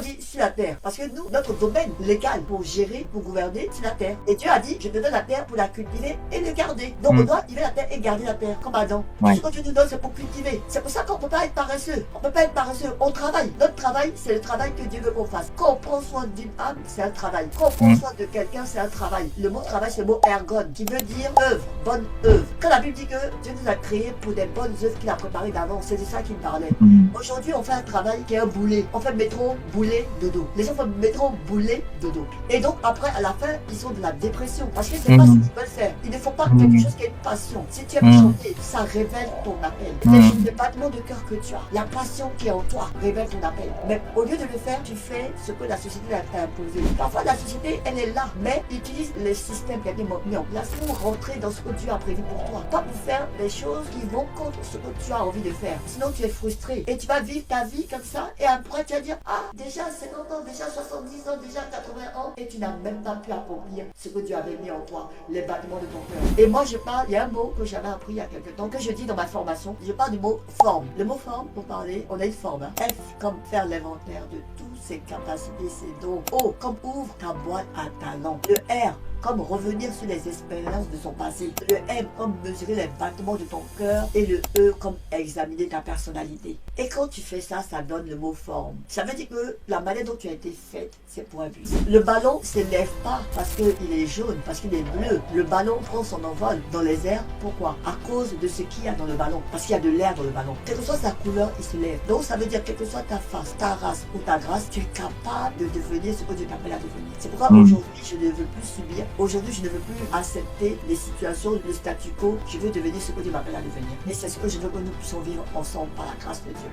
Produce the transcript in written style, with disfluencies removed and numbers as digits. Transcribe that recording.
dit sur la terre. Parce que nous, notre domaine légal pour gérer, pour gouverner, c'est la terre. Et Dieu a dit, je te donne la terre pour la cultiver et le garder. Donc on doit cultiver la terre et garder la terre, comme Adam. Tout ce que Dieu nous donne, c'est pour cultiver. C'est pour ça qu'on ne peut pas être paresseux. On ne peut pas être paresseux. On travaille. Notre travail, c'est le travail que Dieu veut qu'on fasse. Quand on prend soin d'une âme, c'est un travail. Quand on prend soin de quelqu'un, c'est un travail. Le mot travail, c'est le mot ergon, qui veut dire œuvre, bonne œuvre. Quand la Bible dit que Dieu nous a créés pour des bonnes œuvres qu'il a préparées d'avance, c'est de ça qu'il parlait. Aujourd'hui, on fait un travail qui est un boulet. On fait métro, boulet, dodo. Les gens font métro, boulet, dodo. Et donc, après, à la fin, ils sont de la dépression. Parce que c'est pas ce qu'ils veulent faire. Il ne faut pas quelque chose qui est une passion. Si tu aimes chanter, ça révèle ton appel. Les battements de cœur que tu as, la passion qui est en toi, révèle ton appel. Mais au lieu de le faire, tu fais ce que la société t'a imposé. Parfois, la société, elle est là, mais utilise les systèmes qui ont été mis en place pour rentrer dans ce que Dieu a prévu pour toi. Pas pour faire des choses qui vont contre ce que tu as envie de faire. Sinon, tu es frustré. Et tu vas vivre ta vie comme ça. Et après, tu vas dire, ah, déjà 50 ans, déjà 70 ans, déjà 80 ans. Et tu n'as même pas pu accomplir ce que Dieu avait mis en toi, les battements de ton cœur. Et moi, je parle, il y a un mot que j'avais appris il y a quelques temps, que je dis dans ma formation. Je parle du mot forme. Le mot forme, pour parler, on a une forme. Hein. F, comme faire l'inventaire de toutes ses capacités, ses dons. O, comme ouvre ta boîte à talent. Le R, comme revenir sur les expériences de son passé. Le M comme mesurer les battements de ton cœur. Et le E comme examiner ta personnalité. Et quand tu fais ça, ça donne le mot forme. Ça veut dire que la manière dont tu as été faite, c'est pour un but. Le ballon ne s'élève pas parce qu'il est jaune, parce qu'il est bleu. Le ballon prend son envol dans les airs. Pourquoi? À cause de ce qu'il y a dans le ballon. Parce qu'il y a de l'air dans le ballon. Quelle que soit sa couleur, il se lève. Donc ça veut dire, quelle que soit ta face, ta race ou ta grâce, tu es capable de devenir ce que Dieu t'appelle à devenir. C'est pourquoi aujourd'hui, je ne veux plus subir. Aujourd'hui, je ne veux plus accepter les situations, le statu quo. Je veux devenir ce que Dieu m'appelle à devenir. Et c'est ce que je veux que nous puissions vivre ensemble par la grâce de Dieu.